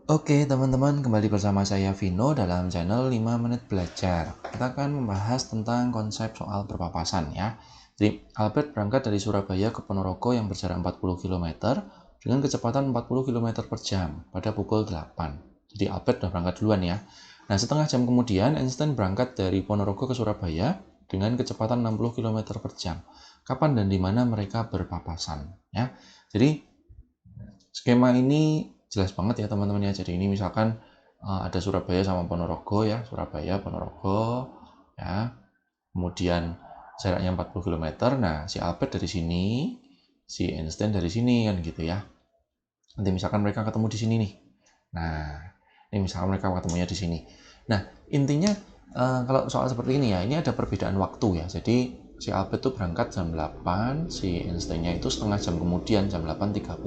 Oke teman-teman, kembali bersama saya Vino dalam channel 5 menit belajar. Kita akan membahas tentang konsep soal berpapasan ya. Jadi Albert berangkat dari Surabaya ke Ponorogo yang berjarak 40 km dengan kecepatan 40 km per jam pada pukul 8. Jadi Albert sudah berangkat duluan ya. Nah, setengah jam kemudian Einstein berangkat dari Ponorogo ke Surabaya dengan kecepatan 60 km per jam. Kapan dan di mana mereka berpapasan ya. Jadi skema ini jelas banget ya teman-teman ya. Jadi ini misalkan ada Surabaya sama Ponorogo ya, Surabaya, Ponorogo ya. Kemudian jaraknya 40 km. Nah, si Albert dari sini, si Einstein dari sini kan gitu ya. Nanti misalkan mereka ketemu di sini nih. Nah, ini misalkan mereka ketemunya di sini. Nah, intinya kalau soal seperti ini ya, ini ada perbedaan waktu ya. Jadi si Albert itu berangkat jam 8, si Einstein-nya itu setengah jam kemudian jam 8.30.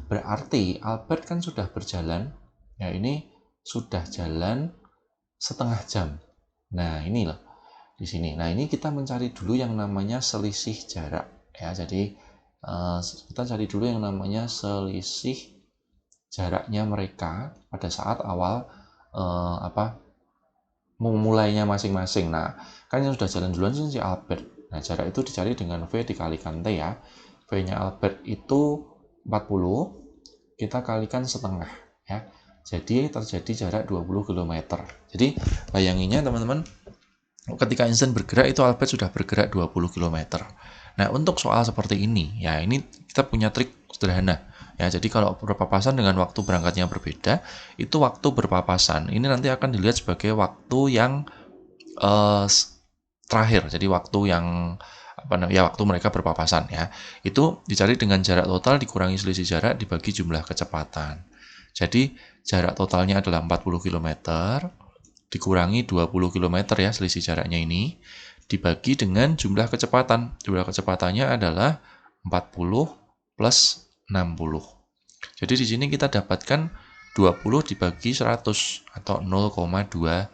Berarti Albert kan sudah berjalan, ya ini sudah jalan setengah jam. Nah, ini loh di sini. Nah, ini kita mencari dulu yang namanya selisih jarak ya. Jadi kita cari dulu yang namanya selisih jaraknya mereka pada saat awal memulainya masing-masing. Nah, kan yang sudah jalan duluan si Albert. Nah, jarak itu dicari dengan V dikalikan T ya. V-nya Albert itu 40, kita kalikan setengah ya. Jadi terjadi jarak 20 km. Jadi bayanginnya teman-teman, ketika Einstein bergerak itu Albert sudah bergerak 20 km. Nah, untuk soal seperti ini, ya ini kita punya trik sederhana. Ya, jadi kalau berpapasan dengan waktu berangkatnya berbeda, itu waktu berpapasan. Ini nanti akan dilihat sebagai waktu yang terakhir. Jadi waktu yang waktu mereka berpapasan ya. Itu dicari dengan jarak total dikurangi selisih jarak dibagi jumlah kecepatan. Jadi jarak totalnya adalah 40 km dikurangi 20 km ya selisih jaraknya ini dibagi dengan jumlah kecepatan. Jumlah kecepatannya adalah 40 plus 60. Jadi di sini kita dapatkan 20 dibagi 100 atau 0,2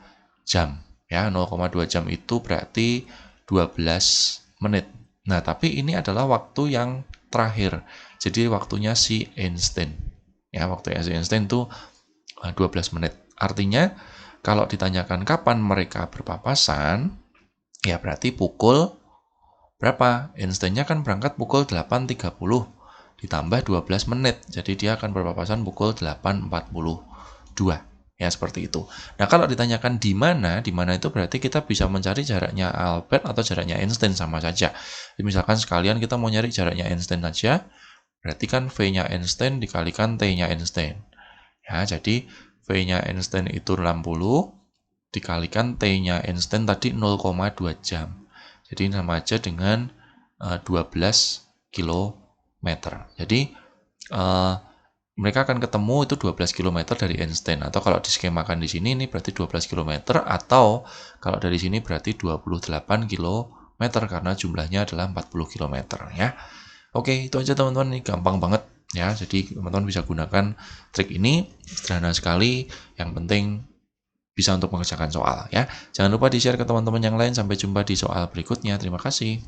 jam. Ya, 0,2 jam itu berarti 12 menit. Nah, tapi ini adalah waktu yang terakhir. Jadi waktunya si Einstein. Ya, waktu si Einstein itu 12 menit. Artinya kalau ditanyakan kapan mereka berpapasan, ya berarti pukul berapa? Einstein-nya kan berangkat pukul 8.30 ditambah 12 menit. Jadi dia akan berpapasan pukul 8.42. Ya, seperti itu. Nah, kalau ditanyakan di mana itu berarti kita bisa mencari jaraknya Albert atau jaraknya Einstein sama saja. Jadi, misalkan sekalian kita mau nyari jaraknya Einstein saja, berarti kan V-nya Einstein dikalikan T-nya Einstein. Ya, jadi V-nya Einstein itu 60 dikalikan T-nya Einstein tadi 0,2 jam. Jadi sama aja dengan 12 km. Jadi mereka akan ketemu itu 12 km dari Einstein, atau kalau diskemakan di sini ini berarti 12 km, atau kalau dari sini berarti 28 km karena jumlahnya adalah 40 km ya. Oke, itu aja teman-teman, ini gampang banget ya. Jadi teman-teman bisa gunakan trik ini, sederhana sekali, yang penting bisa untuk mengerjakan soal ya. Jangan lupa di-share ke teman-teman yang lain. Sampai jumpa di soal berikutnya. Terima kasih.